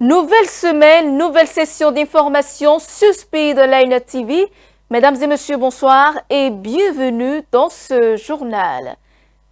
Nouvelle semaine, nouvelle session d'information sur Speedline TV. Mesdames et messieurs, bonsoir et bienvenue dans ce journal.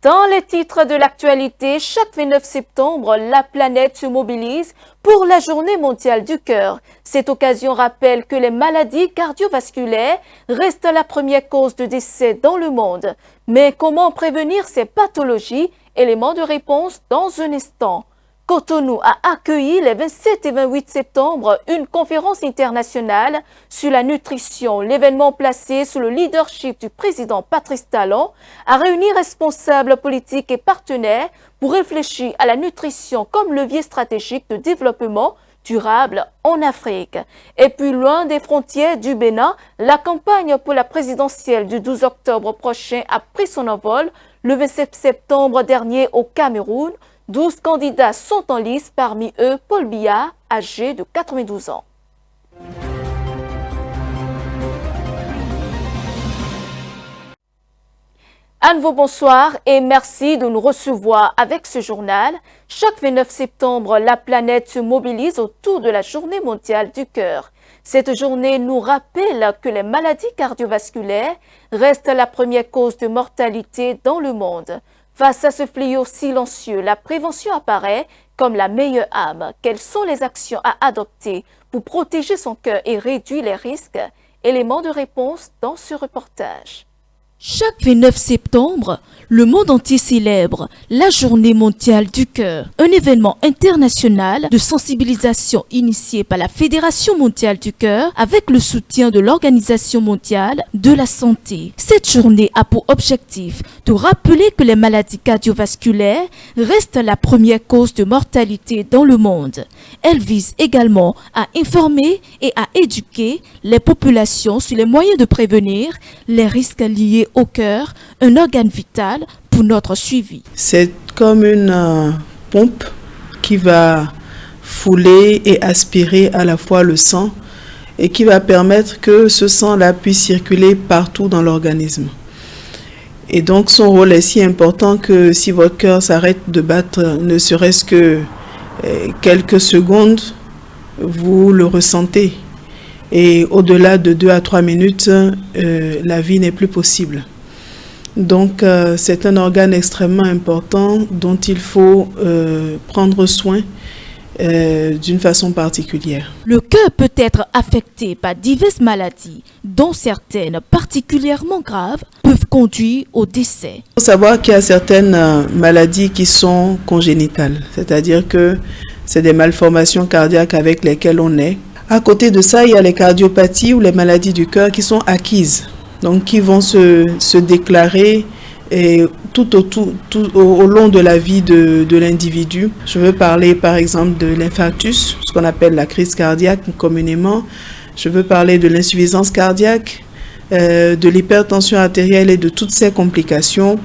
Dans les titres de l'actualité, chaque 29 septembre, la planète se mobilise pour la Journée mondiale du cœur. Cette occasion rappelle que les maladies cardiovasculaires restent la première cause de décès dans le monde. Mais comment prévenir ces pathologies? Élément de réponse dans un instant. Cotonou a accueilli les 27 et 28 septembre une conférence internationale sur la nutrition. L'événement placé sous le leadership du président Patrice Talon a réuni responsables politiques et partenaires pour réfléchir à la nutrition comme levier stratégique de développement durable en Afrique. Et puis loin des frontières du Bénin, la campagne pour la présidentielle du 12 octobre prochain a pris son envol le 27 septembre dernier au Cameroun. 12 candidats sont en lice, parmi eux Paul Biya, âgé de 92 ans. À nouveau, bonsoir et merci de nous recevoir avec ce journal. Chaque 29 septembre, la planète se mobilise autour de la Journée mondiale du cœur. Cette journée nous rappelle que les maladies cardiovasculaires restent la première cause de mortalité dans le monde. Face à ce fléau silencieux, la prévention apparaît comme la meilleure arme. Quelles sont les actions à adopter pour protéger son cœur et réduire les risques? Élément de réponse dans ce reportage. Chaque 29 septembre, le monde entier célèbre la Journée mondiale du cœur, un événement international de sensibilisation initié par la Fédération mondiale du cœur avec le soutien de l'Organisation mondiale de la santé. Cette journée a pour objectif de rappeler que les maladies cardiovasculaires restent la première cause de mortalité dans le monde. Elle vise également à informer et à éduquer les populations sur les moyens de prévenir les risques liés au cœur, un organe vital pour notre suivi. C'est comme une pompe qui va fouler et aspirer à la fois le sang et qui va permettre que ce sang-là puisse circuler partout dans l'organisme. Et donc son rôle est si important que si votre cœur s'arrête de battre ne serait-ce que quelques secondes, vous le ressentez. Et au-delà de 2 à 3 minutes, la vie n'est plus possible. Donc, c'est un organe extrêmement important dont il faut prendre soin d'une façon particulière. Le cœur peut être affecté par diverses maladies, dont certaines particulièrement graves peuvent conduire au décès. Il faut savoir qu'il y a certaines maladies qui sont congénitales, c'est-à-dire que c'est des malformations cardiaques avec lesquelles on naît. À côté de ça, il y a les cardiopathies ou les maladies du cœur qui sont acquises, donc qui vont se déclarer tout au long de la vie de l'individu. Je veux parler par exemple de l'infarctus, ce qu'on appelle la crise cardiaque communément. Je veux parler de l'insuffisance cardiaque, de l'hypertension artérielle et de toutes ces complications.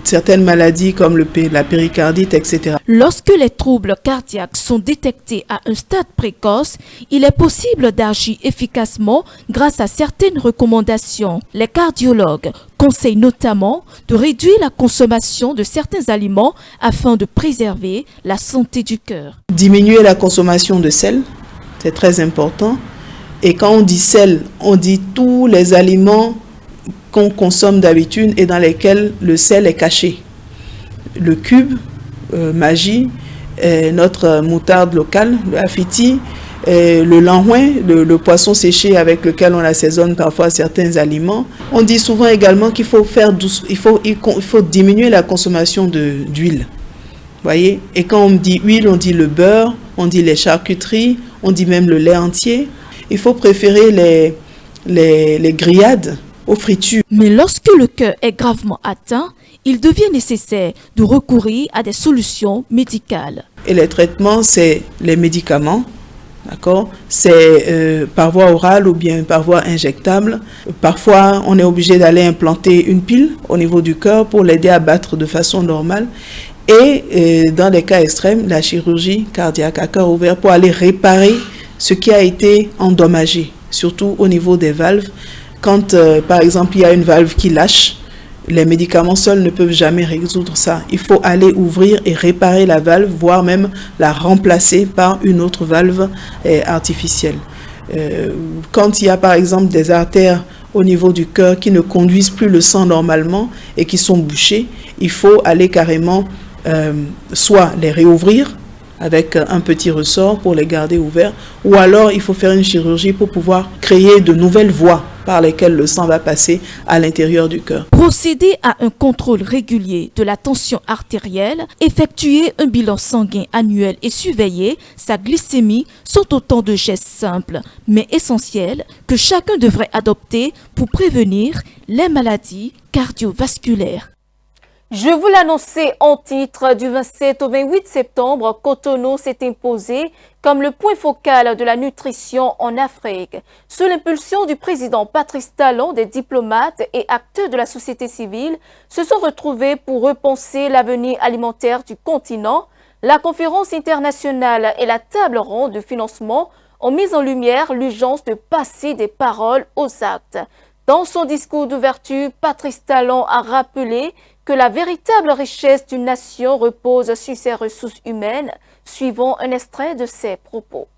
Certaines maladies comme la péricardite, etc. Lorsque les troubles cardiaques sont détectés à un stade précoce, il est possible d'agir efficacement grâce à certaines recommandations. Les cardiologues conseillent notamment de réduire la consommation de certains aliments afin de préserver la santé du cœur. Diminuer la consommation de sel, c'est très important. Et quand on dit sel, on dit tous les aliments qu'on consomme d'habitude et dans lesquels le sel est caché. Le cube, Maggi, notre moutarde locale, le afiti, le langouin, le poisson séché avec lequel on assaisonne parfois certains aliments. On dit souvent également qu'il faut il faut diminuer la consommation d'huile. Voyez? Et quand on dit huile, on dit le beurre, on dit les charcuteries, on dit même le lait entier. Il faut préférer les grillades aux fritures. Mais lorsque le cœur est gravement atteint, il devient nécessaire de recourir à des solutions médicales. Et les traitements, c'est les médicaments, d'accord? C'est par voie orale ou bien par voie injectable. Parfois, on est obligé d'aller implanter une pile au niveau du cœur pour l'aider à battre de façon normale. Et dans des cas extrêmes, la chirurgie cardiaque à cœur ouvert pour aller réparer ce qui a été endommagé, surtout au niveau des valves. Quand, par exemple, il y a une valve qui lâche, Les médicaments seuls ne peuvent jamais résoudre ça. Il faut aller ouvrir et réparer la valve, voire même la remplacer par une autre valve artificielle. Quand il y a par exemple des artères au niveau du cœur qui ne conduisent plus le sang normalement et qui sont bouchées, il faut aller carrément soit les réouvrir avec un petit ressort pour les garder ouverts, ou alors il faut faire une chirurgie pour pouvoir créer de nouvelles voies par lesquelles le sang va passer à l'intérieur du cœur. Procéder à un contrôle régulier de la tension artérielle, effectuer un bilan sanguin annuel et surveiller sa glycémie sont autant de gestes simples mais essentiels que chacun devrait adopter pour prévenir les maladies cardiovasculaires. Je vous l'annonçais en titre, du 27 au 28 septembre, Cotonou s'est imposé comme le point focal de la nutrition en Afrique. Sous l'impulsion du président Patrice Talon, des diplomates et acteurs de la société civile se sont retrouvés pour repenser l'avenir alimentaire du continent. La conférence internationale et la table ronde de financement ont mis en lumière l'urgence de passer des paroles aux actes. Dans son discours d'ouverture, Patrice Talon a rappelé que la véritable richesse d'une nation repose sur ses ressources humaines. Suivons un extrait de ses propos.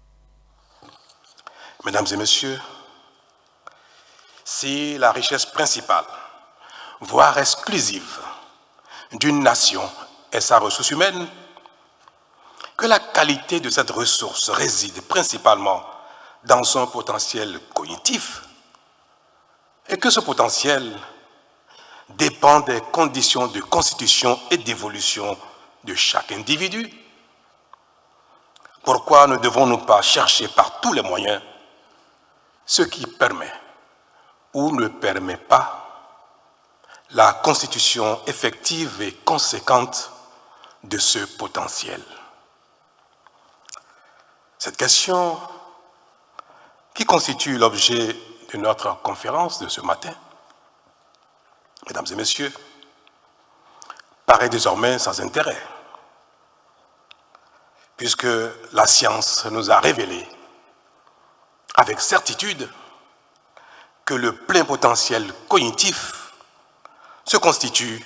Mesdames et messieurs, si la richesse principale, voire exclusive, d'une nation est sa ressource humaine, que la qualité de cette ressource réside principalement dans son potentiel cognitif, et que ce potentiel dépend des conditions de constitution et d'évolution de chaque individu. Pourquoi ne devons-nous pas chercher par tous les moyens ce qui permet ou ne permet pas la constitution effective et conséquente de ce potentiel? Cette question, qui constitue l'objet de notre conférence de ce matin, mesdames et messieurs, paraît désormais sans intérêt, puisque la science nous a révélé avec certitude que le plein potentiel cognitif se constitue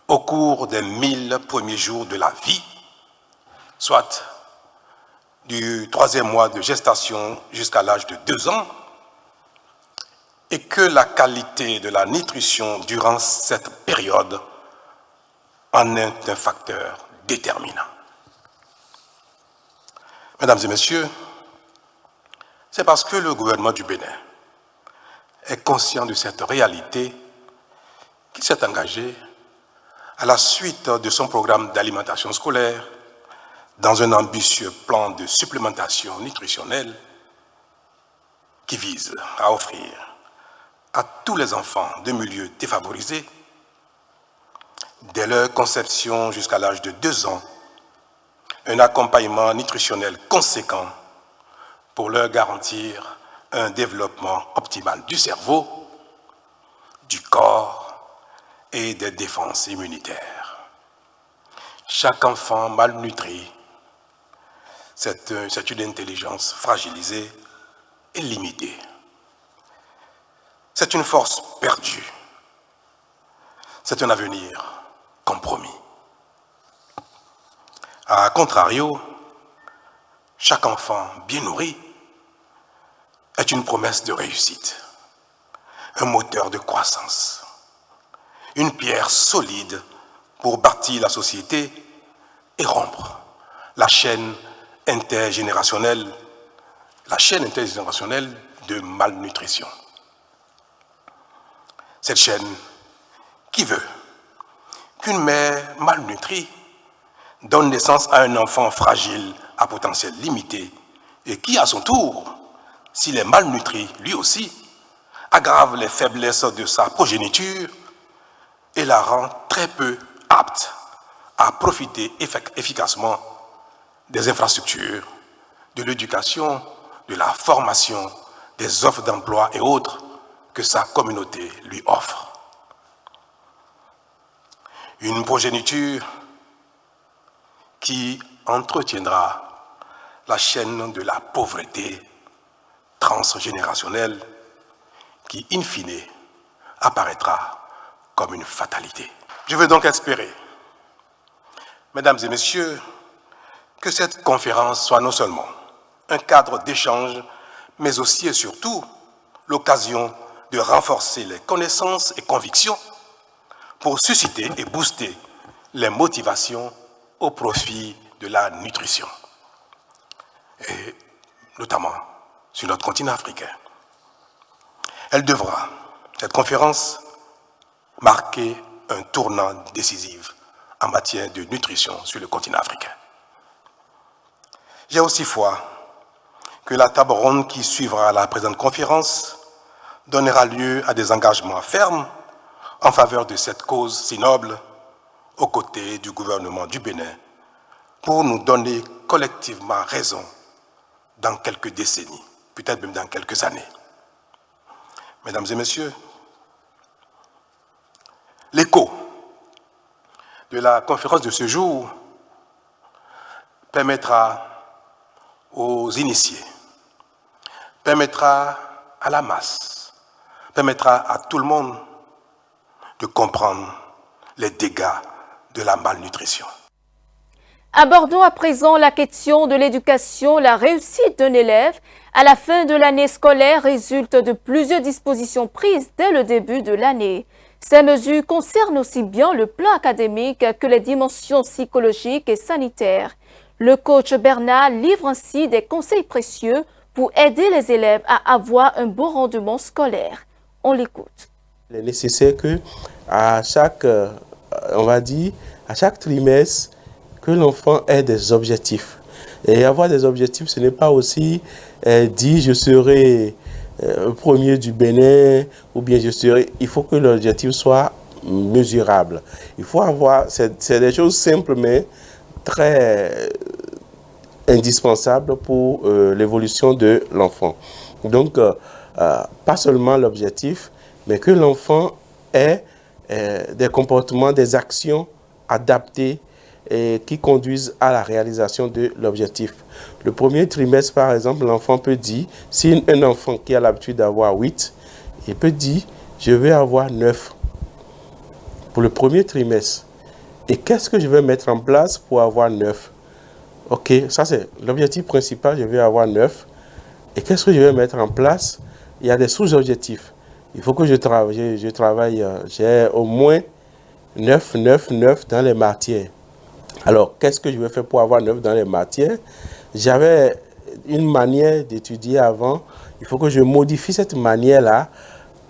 au cours des 1000 premiers jours de la vie, soit du 3e mois de gestation jusqu'à l'âge de 2 ans, et que la qualité de la nutrition durant cette période en est un facteur déterminant. Mesdames et messieurs, c'est parce que le gouvernement du Bénin est conscient de cette réalité qu'il s'est engagé, à la suite de son programme d'alimentation scolaire, dans un ambitieux plan de supplémentation nutritionnelle qui vise à offrir à tous les enfants de milieux défavorisés, dès leur conception jusqu'à l'âge de 2 ans, un accompagnement nutritionnel conséquent pour leur garantir un développement optimal du cerveau, du corps et des défenses immunitaires. Chaque enfant malnutri, c'est une intelligence fragilisée et limitée. C'est une force perdue. C'est un avenir compromis. A contrario, chaque enfant bien nourri est une promesse de réussite, un moteur de croissance, une pierre solide pour bâtir la société et rompre la chaîne intergénérationnelle de malnutrition. Cette chaîne qui veut qu'une mère malnutrie donne naissance à un enfant fragile à potentiel limité et qui, à son tour, s'il est malnutri lui aussi, aggrave les faiblesses de sa progéniture et la rend très peu apte à profiter efficacement des infrastructures, de l'éducation, de la formation, des offres d'emploi et autres que sa communauté lui offre. Une progéniture qui entretiendra la chaîne de la pauvreté transgénérationnelle qui, in fine, apparaîtra comme une fatalité. Je veux donc espérer, mesdames et messieurs, que cette conférence soit non seulement un cadre d'échange, mais aussi et surtout l'occasion de renforcer les connaissances et convictions pour susciter et booster les motivations au profit de la nutrition, et notamment sur notre continent africain. Elle devra, cette conférence, marquer un tournant décisif en matière de nutrition sur le continent africain. J'ai aussi foi que la table ronde qui suivra la présente conférence donnera lieu à des engagements fermes en faveur de cette cause si noble aux côtés du gouvernement du Bénin pour nous donner collectivement raison dans quelques décennies, peut-être même dans quelques années. Mesdames et messieurs, l'écho de la conférence de ce jour permettra aux initiés, permettra à la masse, permettra à tout le monde de comprendre les dégâts de la malnutrition. Abordons à présent la question de l'éducation. La réussite d'un élève à la fin de l'année scolaire résulte de plusieurs dispositions prises dès le début de l'année. Ces mesures concernent aussi bien le plan académique que les dimensions psychologiques et sanitaires. Le coach Bernard livre ainsi des conseils précieux pour aider les élèves à avoir un bon rendement scolaire. On l'écoute. Il est nécessaire que à chaque, à chaque trimestre, que l'enfant ait des objectifs. Et avoir des objectifs, ce n'est pas aussi dire je serai premier du Bénin ou bien je serai. Il faut que l'objectif soit mesurable. Il faut avoir, c'est des choses simples mais très indispensables pour l'évolution de l'enfant. Donc, pas seulement l'objectif, mais que l'enfant ait des comportements, des actions adaptées et qui conduisent à la réalisation de l'objectif. Le premier trimestre, par exemple, l'enfant peut dire, si un enfant qui a l'habitude d'avoir 8, il peut dire, je vais avoir 9 pour le premier trimestre. Et qu'est-ce que je vais mettre en place pour avoir 9? Ok, ça c'est l'objectif principal, je vais avoir 9. Et qu'est-ce que je vais mettre en place? Il y a des sous-objectifs. Il faut que je travaille, j'ai au moins 9 dans les matières. Alors, qu'est-ce que je vais faire pour avoir 9 dans les matières? J'avais une manière d'étudier avant. Il faut que je modifie cette manière-là.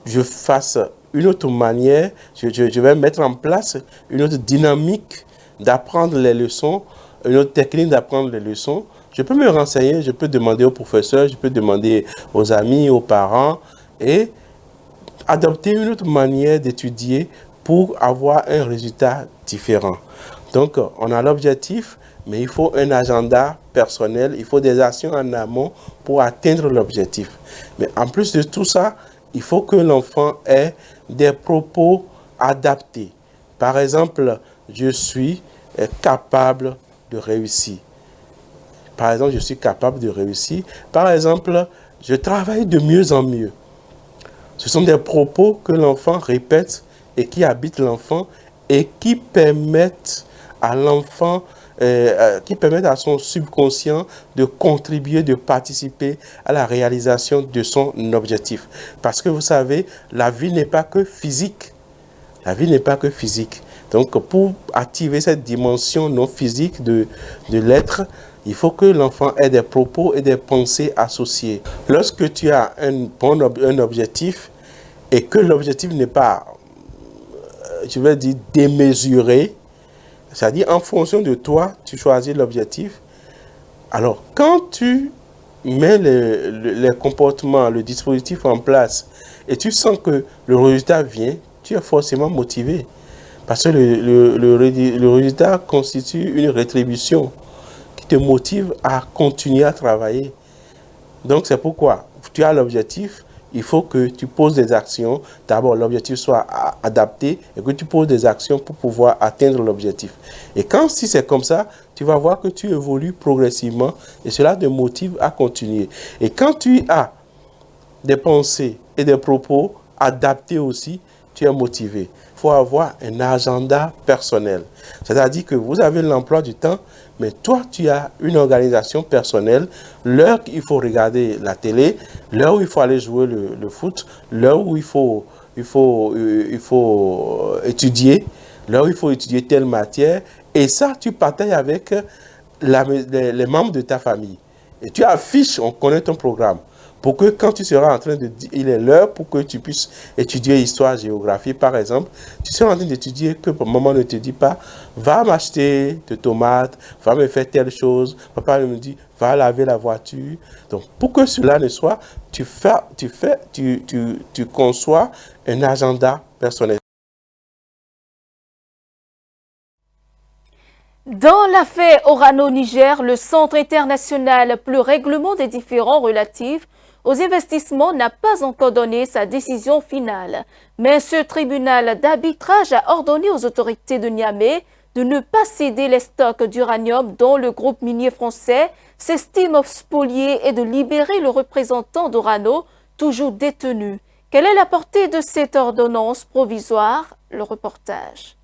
Je fasse une autre manière. Je vais mettre en place une autre dynamique d'apprendre les leçons, une autre technique d'apprendre les leçons. Je peux me renseigner, je peux demander aux professeurs, je peux demander aux amis, aux parents et adopter une autre manière d'étudier pour avoir un résultat différent. Donc, on a l'objectif, mais il faut un agenda personnel, il faut des actions en amont pour atteindre l'objectif. Mais en plus de tout ça, il faut que l'enfant ait des propos adaptés. Par exemple, je suis capable de réussir. Par exemple, je suis capable de réussir. Par exemple, je travaille de mieux en mieux. Ce sont des propos que l'enfant répète et qui habitent l'enfant et qui permettent à l'enfant, qui permettent à son subconscient de contribuer, de participer à la réalisation de son objectif. Parce que vous savez, la vie n'est pas que physique. La vie n'est pas que physique. Donc, pour activer cette dimension non physique de l'être, il faut que l'enfant ait des propos et des pensées associées. Lorsque tu as un objectif et que l'objectif n'est pas, je vais dire, démesuré, c'est-à-dire en fonction de toi, tu choisis l'objectif. Alors, quand tu mets les comportements, le dispositif en place et tu sens que le résultat vient, tu es forcément motivé. Parce que le résultat constitue une rétribution qui te motive à continuer à travailler. Donc c'est pourquoi tu as l'objectif, il faut que tu poses des actions. D'abord, l'objectif soit adapté et que tu poses des actions pour pouvoir atteindre l'objectif. Et si c'est comme ça, tu vas voir que tu évolues progressivement et cela te motive à continuer. Et quand tu as des pensées et des propos adaptés aussi, tu es motivé. Il faut avoir un agenda personnel. C'est-à-dire que vous avez l'emploi du temps, mais toi, tu as une organisation personnelle. L'heure qu'il faut regarder la télé, l'heure où il faut aller jouer le foot, l'heure où il faut étudier, l'heure où il faut étudier telle matière. Et ça, tu partages avec les membres de ta famille. Et tu affiches, on connaît ton programme. Pour que quand tu seras en train de dire, il est l'heure pour que tu puisses étudier histoire, géographie, par exemple, tu seras en train d'étudier que maman ne te dit pas, va m'acheter des tomates, va me faire telle chose. Papa me dit, va laver la voiture. Donc, pour que cela ne soit, tu conçois un agenda personnel. Dans l'affaire Orano-Niger, le Centre international pour le règlement des différends relatifs aux investissements n'a pas encore donné sa décision finale. Mais ce tribunal d'arbitrage a ordonné aux autorités de Niamey de ne pas céder les stocks d'uranium dont le groupe minier français s'estime spolié et de libérer le représentant d'Orano, toujours détenu. Quelle est la portée de cette ordonnance provisoire? Le reportage.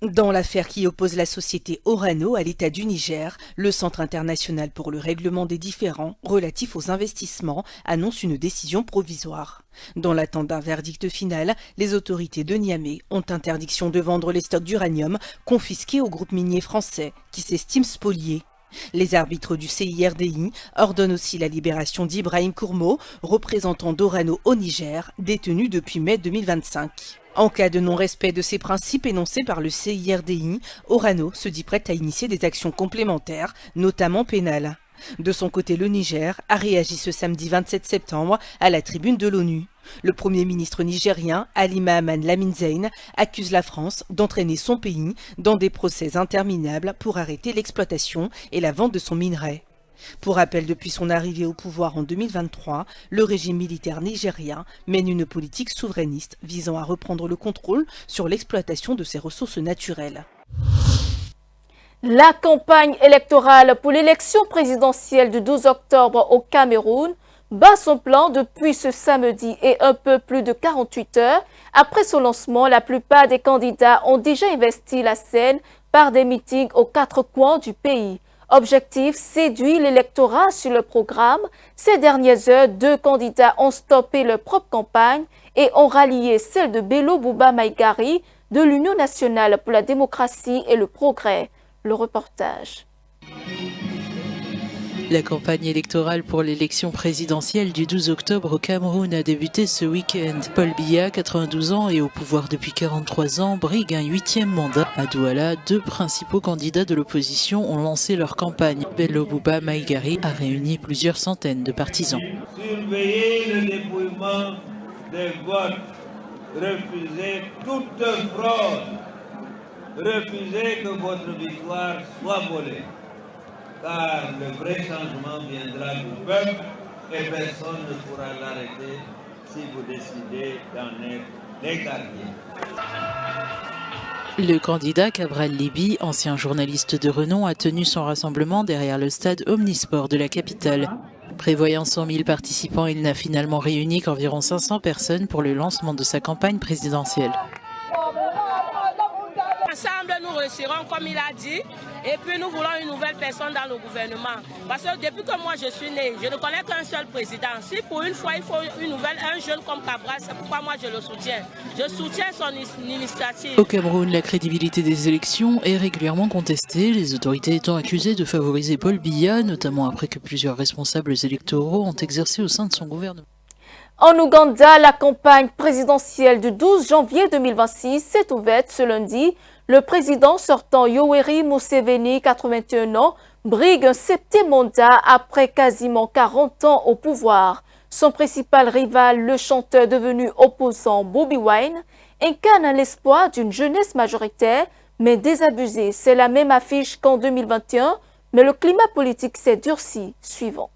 Dans l'affaire qui oppose la société Orano à l'État du Niger, le Centre international pour le règlement des différends relatifs aux investissements annonce une décision provisoire. Dans l'attente d'un verdict final, les autorités de Niamey ont interdiction de vendre les stocks d'uranium confisqués au groupe minier français qui s'estime spolié. Les arbitres du CIRDI ordonnent aussi la libération d'Ibrahim Kourmo, représentant d'Orano au Niger, détenu depuis mai 2025. En cas de non-respect de ces principes énoncés par le CIRDI, Orano se dit prête à initier des actions complémentaires, notamment pénales. De son côté, le Niger a réagi ce samedi 27 septembre à la tribune de l'ONU. Le Premier ministre nigérien, Ali Mahaman Lamine Zein, accuse la France d'entraîner son pays dans des procès interminables pour arrêter l'exploitation et la vente de son minerai. Pour rappel, depuis son arrivée au pouvoir en 2023, le régime militaire nigérien mène une politique souverainiste visant à reprendre le contrôle sur l'exploitation de ses ressources naturelles. La campagne électorale pour l'élection présidentielle du 12 octobre au Cameroun bat son plan depuis ce samedi et un peu plus de 48 heures. Après son lancement, la plupart des candidats ont déjà investi la scène par des meetings aux quatre coins du pays. Objectif, séduire l'électorat sur le programme. Ces dernières heures, 2 candidats ont stoppé leur propre campagne et ont rallié celle de Bello Bouba Maïgari de l'Union nationale pour la démocratie et le progrès. Le reportage. La campagne électorale pour l'élection présidentielle du 12 octobre au Cameroun a débuté ce week-end. Paul Biya, 92 ans et au pouvoir depuis 43 ans, brigue un 8e mandat. À Douala, 2 principaux candidats de l'opposition ont lancé leur campagne. Bello Bouba Maïgari a réuni plusieurs centaines de partisans. Surveillez le dépouillement des votes, refusez toute fraude, refusez que votre victoire soit volée. Car le vrai changement viendra du peuple et personne ne pourra l'arrêter si vous décidez d'en être les gardiens. Le candidat Cabral Libi, ancien journaliste de renom, a tenu son rassemblement derrière le stade Omnisport de la capitale. Prévoyant 100 000 participants, il n'a finalement réuni qu'environ 500 personnes pour le lancement de sa campagne présidentielle. Ensemble, nous réussirons comme il a dit, et puis nous voulons une nouvelle personne dans le gouvernement. Parce que depuis que moi je suis né, je ne connais qu'un seul président. Si pour une fois il faut une nouvelle, un jeune comme Cabral, c'est pourquoi moi je le soutiens. Je soutiens son initiative. Au Cameroun, la crédibilité des élections est régulièrement contestée, les autorités étant accusées de favoriser Paul Biya, notamment après que plusieurs responsables électoraux ont exercé au sein de son gouvernement. En Ouganda, la campagne présidentielle du 12 janvier 2026 s'est ouverte ce lundi. Le président sortant Yoweri Museveni, 81 ans, brigue un 7e mandat après quasiment 40 ans au pouvoir. Son principal rival, le chanteur devenu opposant Bobi Wine, incarne l'espoir d'une jeunesse majoritaire, mais désabusée. C'est la même affiche qu'en 2021, mais le climat politique s'est durci. Suivant.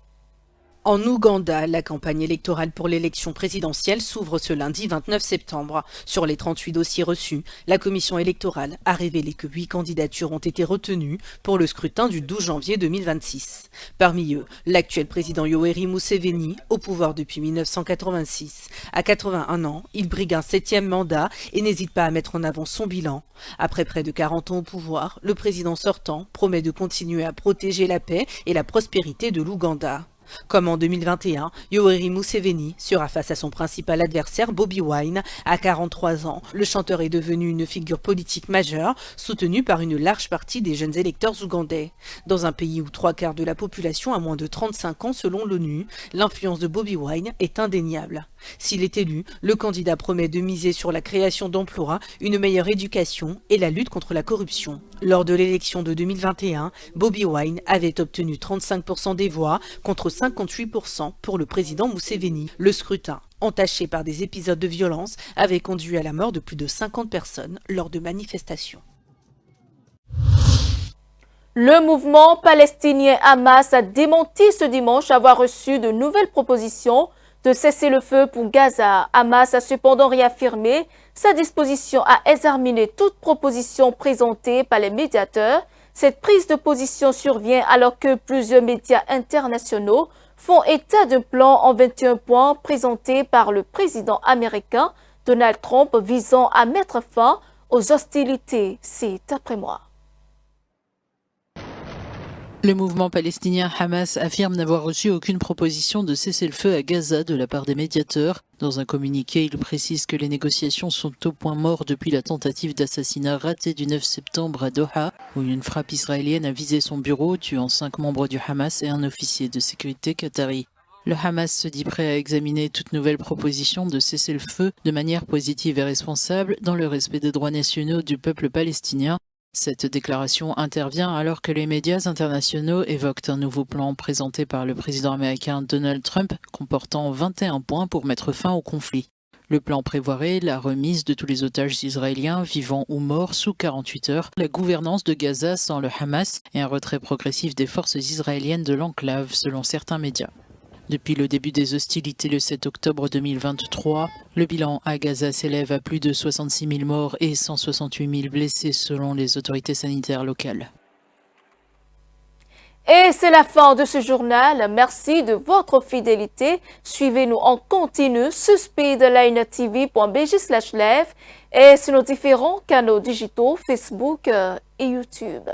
En Ouganda, la campagne électorale pour l'élection présidentielle s'ouvre ce lundi 29 septembre. Sur les 38 dossiers reçus, la commission électorale a révélé que 8 candidatures ont été retenues pour le scrutin du 12 janvier 2026. Parmi eux, l'actuel président Yoweri Museveni, au pouvoir depuis 1986. À 81 ans, il brigue un 7e mandat et n'hésite pas à mettre en avant son bilan. Après près de 40 ans au pouvoir, le président sortant promet de continuer à protéger la paix et la prospérité de l'Ouganda. Comme en 2021, Yoweri Museveni sera face à son principal adversaire Bobi Wine. À 43 ans, le chanteur est devenu une figure politique majeure, soutenu par une large partie des jeunes électeurs ougandais. Dans un pays où 3/4 de la population a moins de 35 ans selon l'ONU, l'influence de Bobi Wine est indéniable. S'il est élu, le candidat promet de miser sur la création d'emplois, une meilleure éducation et la lutte contre la corruption. Lors de l'élection de 2021, Bobi Wine avait obtenu 35% des voix contre 58% pour le président Museveni. Le scrutin, entaché par des épisodes de violence, avait conduit à la mort de plus de 50 personnes lors de manifestations. Le mouvement palestinien Hamas a démenti ce dimanche avoir reçu de nouvelles propositions de cessez-le-feu pour Gaza. Hamas a cependant réaffirmé sa disposition à examiner toute proposition présentée par les médiateurs. Cette prise de position survient alors que plusieurs médias internationaux font état d'un plan en 21 points présenté par le président américain Donald Trump visant à mettre fin aux hostilités. C'est après moi. Le mouvement palestinien Hamas affirme n'avoir reçu aucune proposition de cessez-le-feu à Gaza de la part des médiateurs. Dans un communiqué, il précise que les négociations sont au point mort depuis la tentative d'assassinat ratée du 9 septembre à Doha, où une frappe israélienne a visé son bureau, tuant 5 membres du Hamas et un officier de sécurité qatari. Le Hamas se dit prêt à examiner toute nouvelle proposition de cessez-le-feu de manière positive et responsable dans le respect des droits nationaux du peuple palestinien. Cette déclaration intervient alors que les médias internationaux évoquent un nouveau plan présenté par le président américain Donald Trump comportant 21 points pour mettre fin au conflit. Le plan prévoirait la remise de tous les otages israéliens vivants ou morts sous 48 heures, la gouvernance de Gaza sans le Hamas et un retrait progressif des forces israéliennes de l'enclave selon certains médias. Depuis le début des hostilités le 7 octobre 2023, le bilan à Gaza s'élève à plus de 66 000 morts et 168 000 blessés selon les autorités sanitaires locales. Et c'est la fin de ce journal. Merci de votre fidélité. Suivez-nous en continu sur speedlinetv.bj/live et sur nos différents canaux digitaux Facebook et YouTube.